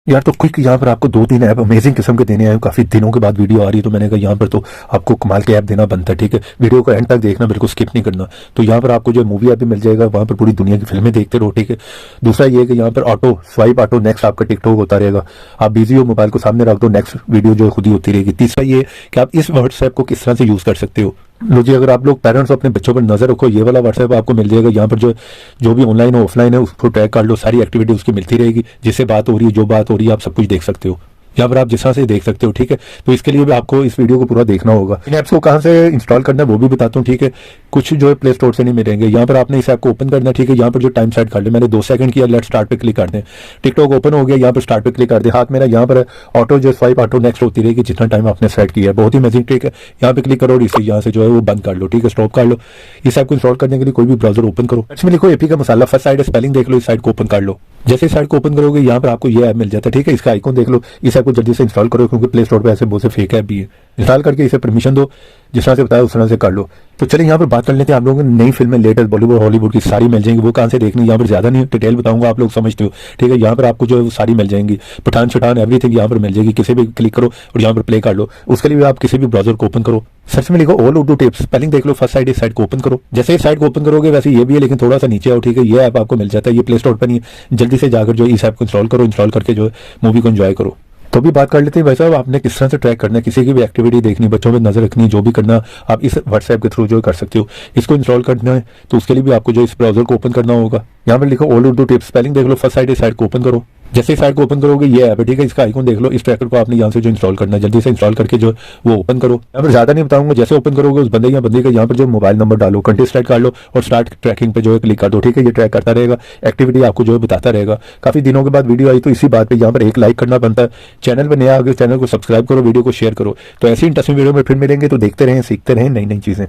यार तो क्विक यहाँ पर आपको 2-3 ऐप अमेजिंग किस्म के देने आए, काफी दिनों के बाद वीडियो आ रही है, तो मैंने कहा यहाँ पर तो आपको कमाल के ऐप देना बनता है। ठीक है, वीडियो को एंड तक देखना, बिल्कुल स्किप नहीं करना। तो यहाँ पर आपको जो मूवी ऐप भी मिल जाएगा, वहाँ पर पूरी दुनिया की फिल्में देखते रहो। ठीक है, दूसरा ये कि यहाँ पर ऑटो स्वाइप ऑटो नेक्स्ट आपका टिकटॉक होता रहेगा, आप बिजी हो मोबाइल को सामने रख दो, नेक्स्ट वीडियो जो खुद ही होती रहेगी। तीसरा ये कि आप इस व्हाट्सएप को किस तरह से यूज कर सकते हो। लो जी, अगर आप लोग पेरेंट्स अपने बच्चों पर नजर रखो, ये वाला व्हाट्सएप आपको मिल जाएगा। यहाँ पर जो भी ऑनलाइन हो ऑफलाइन है उसको ट्रैक कर लो, सारी एक्टिविटी उसकी मिलती रहेगी, जिससे बात हो रही है जो बात हो रही है आप सब कुछ देख सकते हो। यहाँ पर आप जिस तरह से देख सकते हो। ठीक है, तो इसके लिए भी आपको इस वीडियो को पूरा देखना होगा। इन ऐप्स को कहाँ से इंस्टॉल करना है वो भी बताता हूँ। ठीक है, कुछ जो है प्ले स्टोर से नहीं मिलेंगे। यहाँ पर आपने इस ऐप को ओपन करना है। ठीक है, यहाँ पर जो टाइम सेट कर ले, मैंने 2 सेकंड किया, लेट स्टार्ट पे क्लिक कर दें। टिकटॉक ओपन हो गया, यहाँ पर स्टार्ट पे क्लिक कर दे। हाथ मेरा यहाँ पर ऑटो जो स्वाइप ऑटो नेक्स्ट होती रहेगी जितना टाइम आपने सेट किया है, बहुत ही अमेजिंग। ठीक है, यहाँ पे क्लिक करो और इसे यहाँ से जो है वो बंद कर लो। ठीक है, स्टॉप कर लो। इस ऐप को इंस्टॉल करने के लिए कोई भी ब्राउजर ओपन करो, इसमें लिखो एपी का मसाला, फर्स्ट साइड स्पेलिंग देख लो, इस साइड को ओपन कर लो। जैसे इस साइड को ओपन करोगे यहाँ पर आपको ये ऐप मिल जाता है। ठीक है, इसका आइकॉन देख लो, इस ऐप को जल्दी से इंस्टॉल करो क्योंकि प्ले स्टोर पे ऐसे बहुत से फेक ऐप भी है। इंस्टॉल करके इसे परमिशन दो, जिस तरह से बताया उस तरह से कर लो। तो चलिए यहाँ पर बात कर लेते हैं। आप लोगों को नई फिल्में लेटेस्ट बॉलीवुड हॉलीवुड की सारी मिल जाएंगी। वो कहाँ से देखनी, यहाँ पर ज्यादा नहीं डिटेल बताऊंगा, आप लोग समझते हो। ठीक है, यहाँ पर आपको जो सारी मिल जाएंगी, पठान शठान एवरीथिंग यहाँ पर मिल जाएगी। किसी भी क्लिक करो और यहाँ पर प्ले कर लो। उसके लिए आप किसी भी ब्राउजर को ओपन करो, सर्च में लिखो ऑल उर्दू टिप्स, स्पेलिंग देख लो, फर्स्ट साइड इस साइड को ओपन करो। जैसे इस साइड को ओपन करोगे वैसे ये भी है, लेकिन थोड़ा सा नीचे आओ। ठीक है, ये ऐप आपको मिल जाता है, ये प्ले स्टोर पर नहीं है। जल्दी से जाकर जो इस ऐप को इंस्टॉल करो, इंस्टॉल करके जो है मूवी को एंजॉय करो। तो भी बात कर लेते हैं भाई साहब, आपने किस तरह से ट्रैक करना है, किसी की भी एक्टिविटी देखनी, बच्चों पे नजर रखनी, जो भी करना आप इस व्हाट्सएप के थ्रू जो कर सकते हो। इसको इंस्टॉल करना है तो उसके लिए भी आपको जो इस ब्राउजर को ओपन करना होगा। यहाँ पर लिखो ऑल उर्दू टिप्स, स्पेलिंग देख लो, फर्स्ट साइड इस साइड को ओपन करो। जैसे इस साइड को ओपन करोगे ये ऐप है। ठीक है, इसका आइकॉन देख लो, इस ट्रैकर को आपने यहाँ से जो इंस्टॉल करना है, जल्दी से इंस्टॉल करके जो वो ओपन करो। यहाँ पर ज्यादा नहीं बताऊंगा, जैसे ओपन करोगे उस बंदे या बंदे का यहाँ पर जो मोबाइल नंबर डालो, कंट्री सेलेक्ट कर लो और स्टार्ट ट्रैकिंग पे जो है क्लिक कर दो। ठीक है, ये ट्रैक करता रहेगा, एक्टिविटी आपको जो है बताता रहेगा। काफी दिनों के बाद वीडियो आई तो इसी बात पे यहाँ पर एक लाइक करना बनता है। चैनल पर नया आ गए, चैनल को सब्सक्राइब करो, वीडियो को शेयर करो। तो ऐसी इंटरेस्टिंग वीडियो में फिर मिलेंगे, तो देखते रहें, सीखते रहें नई नई चीजें।